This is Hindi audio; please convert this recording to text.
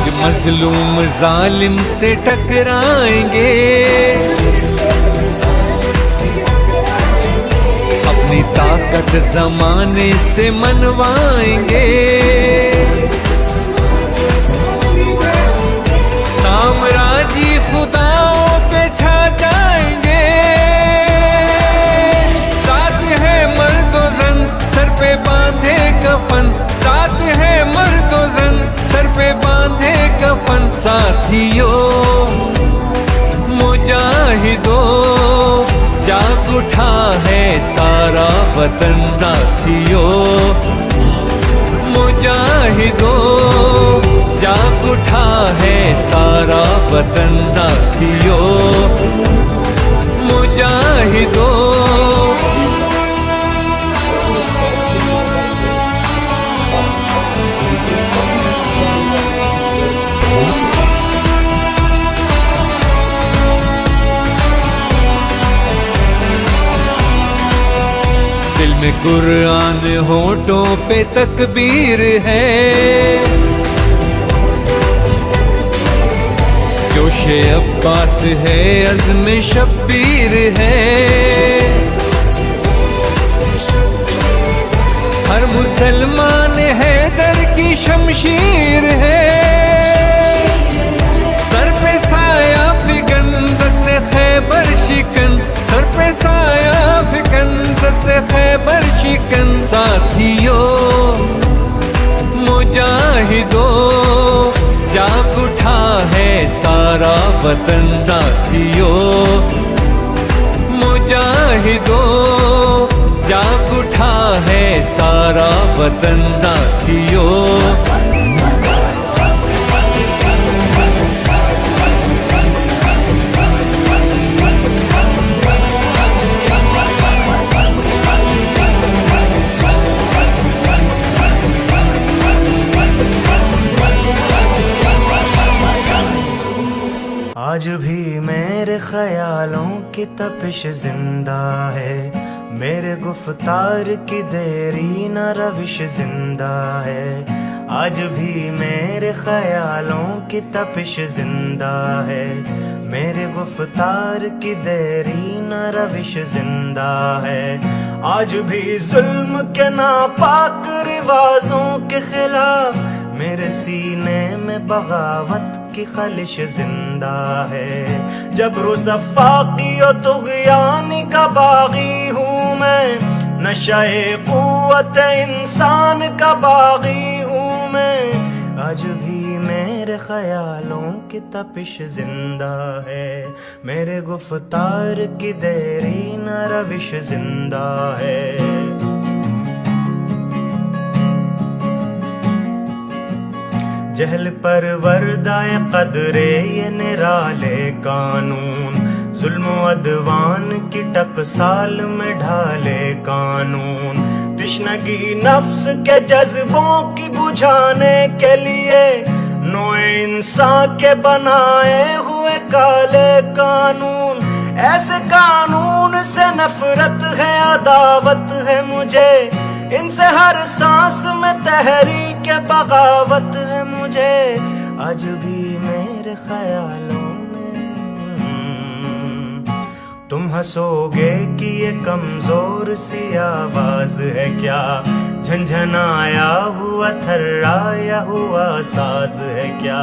आज मजलूम जालिम से टकराएंगे, अपनी ताकत जमाने से मनवाएंगे। साम्राज्य खुदाओं पे छा जाएंगे, साथ है मर्दो जन सर पे बांधे कफन, साथ है मर्दो जन सर पे बांधे कफन। साथियों मुजाहिदों जाग उठा है सारा वतन, साथियों मुजाहिदों जाग उठा है सारा वतन, साथियों मुजाहिदों। दिल में कुरान होठों पे तकबीर है, जोशे अब्बास है अज़्म शब्बीर है। हर मुसलमान हैदर की शमशीर है, सर पे साया फिकन दस्ते खैबर शिकन, सर पे साया फिकन दस्ते खैबर शिकन। साथियों मुजाहिदों जाग उठा है सारा वतन, साथियों मुजाहिदों जाग उठा है सारा वतन, साथियों। आज भी मेरे ख्यालों की तपिश जिंदा है, मेरे गुफ्तार की देरी न रविश जिंदा है। आज भी मेरे ख्यालों की तपिश जिंदा है, मेरे गुफ्तार की देरी न रविश जिंदा है। आज भी जुल्म के नापाक रिवाजों के खिलाफ मेरे सीने में बगावत की खलिश जिंदा है। जबरो सफ़ाकी और तुग़यानी का बागी हूँ मैं, नशाए क़ुव्वत इंसान का बागी हूँ मैं। आज भी मेरे ख्यालों की तपिश जिंदा है, मेरे गुफ्तार की देरी न रविश जिंदा है। जहल पर वर्दाए कदरे ये निराले कानून, जुल्म अदवान की टकसाल में ढाले कानून। तिश्नगी नफ्स के जज्बों की बुझाने के लिए नोए इंसान के बनाए हुए काले कानून। ऐसे कानून से नफरत है, अदावत है मुझे, इनसे हर सांस में तहरीक बगावत है मुझे। आज भी मेरे ख्यालों में तुम हंसोगे कि ये कमजोर सी आवाज है क्या, झंझनाया हुआ थर्राया हुआ साज है क्या।